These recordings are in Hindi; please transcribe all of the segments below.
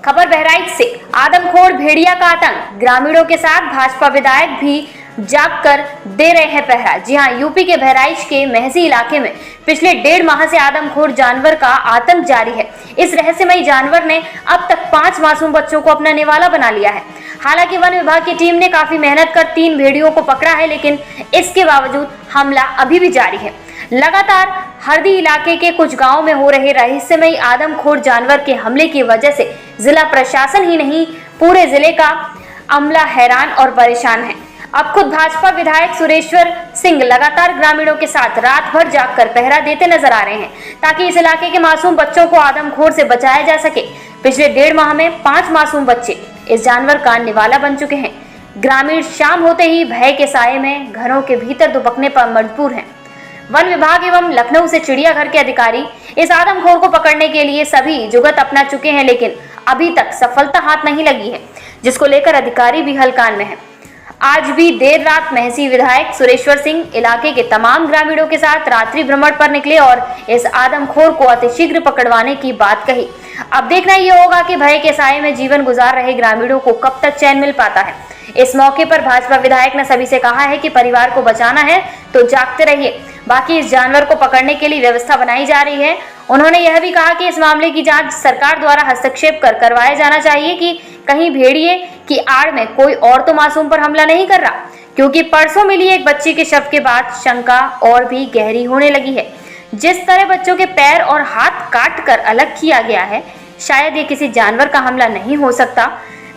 खबर बहराइच से। आदमखोर भेड़िया का आतंक, ग्रामीणों के साथ भाजपा विधायक भी जाग कर दे रहे हैं पहरा। जी हां, यूपी के बहराइच के महसी इलाके में पिछले 1.5 माह से आदमखोर जानवर का आतंक जारी है। इस रहस्यमयी जानवर ने अब तक 5 मासूम बच्चों को अपना निवाला बना लिया है। हालांकि वन विभाग की टीम ने काफी मेहनत कर 3 भेड़ियों को पकड़ा है, लेकिन इसके बावजूद हमला अभी भी जारी है। लगातार हरदी इलाके के कुछ गांवों में हो रहे रहस्यमयी आदमखोर जानवर के हमले की वजह से जिला प्रशासन ही नहीं, पूरे जिले का अमला हैरान और परेशान है। अब खुद भाजपा विधायक सुरेश्वर सिंह लगातार ग्रामीणों के साथ रात भर जागकर पहरा देते नजर आ रहे हैं, ताकि इस इलाके के मासूम बच्चों को आदमखोर से बचाया जा सके। पिछले 1.5 माह में 5 मासूम बच्चे इस जानवर का निवाला बन चुके हैं। ग्रामीण शाम होते ही भय के साए में घरों के भीतर दुबकने पर मजबूर हैं। वन विभाग एवं लखनऊ से चिड़ियाघर के अधिकारी इस आदमखोर को पकड़ने के लिए सभी जुगत अपना चुके हैं, लेकिन अभी तक सफलता हाथ नहीं लगी है, जिसको लेकर अधिकारी भी हलकान में हैं। आज भी देर रात महसी विधायक सुरेश्वर सिंह इलाके के तमाम ग्रामीणों के साथ रात्रि भ्रमण पर निकले और इस आदमखोर को अतिशीघ्र पकड़वाने की बात कही। अब देखना ये होगा कि भय के साए में जीवन गुजार रहे ग्रामीणों को कब तक चैन मिल पाता है। इस मौके पर भाजपा विधायक ने सभी से कहा है कि परिवार को बचाना है तो जागते रहिए, बाकी इस जानवर को पकड़ने के लिए व्यवस्था बनाई जा रही है। उन्होंने यह भी कहा कि इस मामले की जांच सरकार द्वारा हस्तक्षेप कर करवाया जाना चाहिए कि कहीं भेड़िए की आड़ में कोई और तो मासूम पर हमला नहीं कर रहा, क्योंकि परसों मिली एक बच्ची के शव के बाद शंका और भी गहरी होने लगी है। जिस तरह बच्चों के पैर और हाथ काट कर अलग किया गया है, शायद ये किसी जानवर का हमला नहीं हो सकता।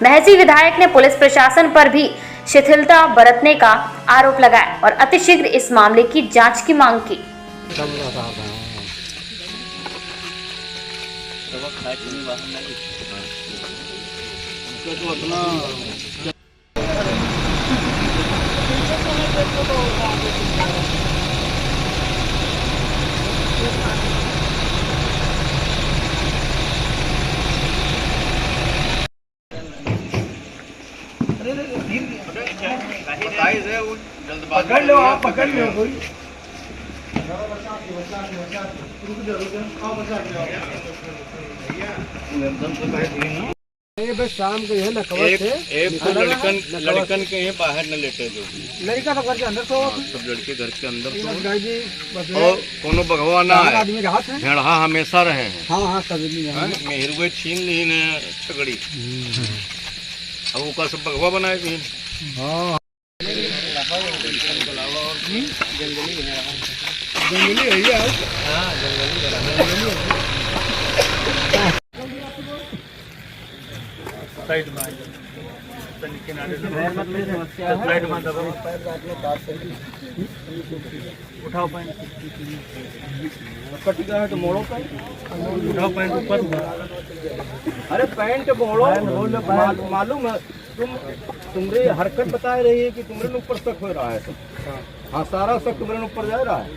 महसी विधायक ने पुलिस प्रशासन पर भी शिथिलता बरतने का आरोप लगाया और अतिशीघ्र इस मामले की जांच की मांग की। पकड़ लो, आप पकड़ लो कोई। ये बस शाम को है ना कवर थे। एक तो लड़कन के हैं बाहर न लेटे दो। लड़का तो घर के अंदर तो सब लड़के घर के अंदर तो और कोनो भगवान है आदमी के हाथ है। भेड़ा हमेशा रहे हैं। हाँ हाँ कभी मेहरुए छीन ली ने छगड़ी। अब वो सब भगवा बनाए भी। हाँ जंगली है ये। हाँ जंगली साइड में किनारे साइड में दबाओ, उठाओ पैंट, कटिका है तो मोड़ो पैंट, उठाओ पैंट ऊपर। अरे पैंट मोड़ो, मालूम है तुम्हारी हरकत बता रही है कि तुम्हारे ऊपर शक हो रहा है। हाँ सारा शक तुम्हारे ऊपर जा रहा है।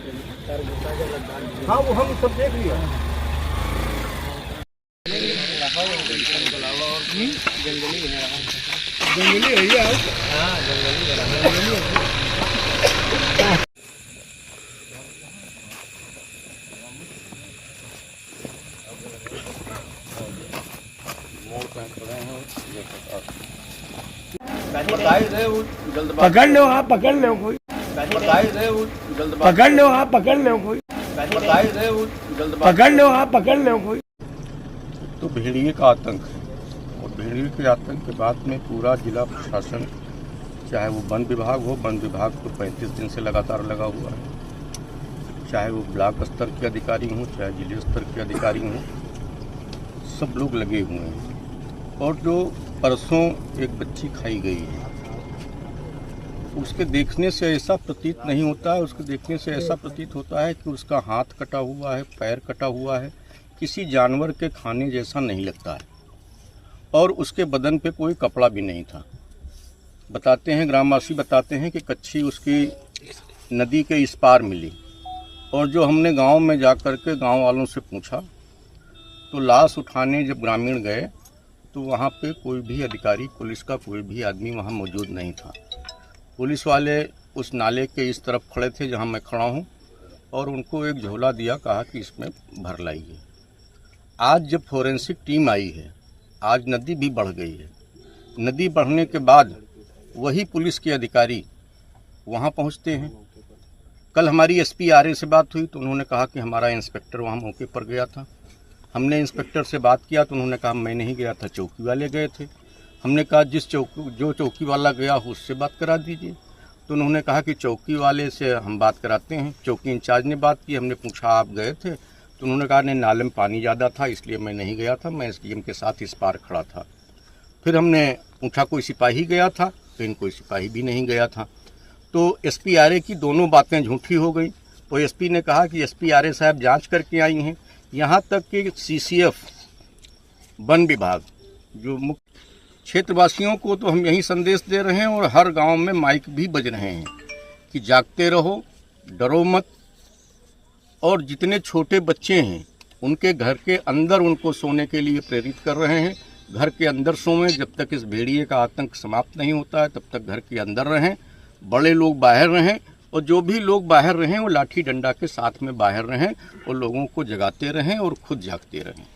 हाँ वो हम सब देख लिया। जंगली है ये। हाँ जंगली पकड़ लो, आप पकड़ लो कोई। पकड़ लो, आप पकड़ लो कोई। पकड़ लो, आप पकड़ लो कोई। तो भेड़िए का आतंक है और भेड़िए के आतंक के बाद में पूरा जिला प्रशासन, चाहे वो वन विभाग हो, वन विभाग तो 35 दिन से लगातार लगा हुआ है, चाहे वो ब्लॉक स्तर के अधिकारी हों, चाहे जिले स्तर के अधिकारी हों, सब लोग लगे हुए हैं। और जो परसों एक बच्ची खाई गई है, उसके देखने से ऐसा प्रतीत नहीं होता है, उसके देखने से ऐसा प्रतीत होता है कि उसका हाथ कटा हुआ है, पैर कटा हुआ है, किसी जानवर के खाने जैसा नहीं लगता है और उसके बदन पे कोई कपड़ा भी नहीं था। बताते हैं, ग्रामवासी बताते हैं कि कच्ची उसकी नदी के इस पार मिली और जो हमने गांव में जा कर के गाँव वालों से पूछा तो लाश उठाने जब ग्रामीण गए तो वहाँ पे कोई भी अधिकारी, पुलिस का कोई भी आदमी वहाँ मौजूद नहीं था। पुलिस वाले उस नाले के इस तरफ खड़े थे जहाँ मैं खड़ा हूँ और उनको एक झोला दिया, कहा कि इसमें भर लाइए। आज जब फोरेंसिक टीम आई है आज नदी भी बढ़ गई है। नदी बढ़ने के बाद वही पुलिस के अधिकारी वहाँ पहुँचते हैं। कल हमारी एसपी आरए से बात हुई तो उन्होंने कहा कि हमारा इंस्पेक्टर वहाँ मौके पर गया था। हमने इंस्पेक्टर से बात किया तो उन्होंने कहा मैं नहीं गया था, चौकी वाले गए थे। हमने कहा जो चौकी वाला गया हो उससे बात करा दीजिए। तो उन्होंने कहा कि चौकी वाले से हम बात कराते हैं। चौकी इंचार्ज ने बात की, हमने पूछा आप गए थे? तो उन्होंने कहा नहीं, नाले में पानी ज़्यादा था इसलिए मैं नहीं गया था, मैं एसडीएम के साथ इस पार खड़ा था। फिर हमने पूछा कोई सिपाही गया था? तो कोई सिपाही भी नहीं गया था। तो एसपी आरए की दोनों बातें झूठी हो गई। तो एसपी ने कहा कि एसपी आरए साहब जांच करके आई हैं। यहाँ तक कि सीसीएफ वन विभाग जो मुख्य क्षेत्रवासियों को तो हम यही संदेश दे रहे हैं और हर गांव में माइक भी बज रहे हैं कि जागते रहो, डरो मत। और जितने छोटे बच्चे हैं उनके घर के अंदर उनको सोने के लिए प्रेरित कर रहे हैं। घर के अंदर सोएं, जब तक इस भेड़िए का आतंक समाप्त नहीं होता है तब तक घर के अंदर रहें। बड़े लोग बाहर रहें और जो भी लोग बाहर रहें वो लाठी डंडा के साथ में बाहर रहें और लोगों को जगाते रहें और खुद जागते रहें।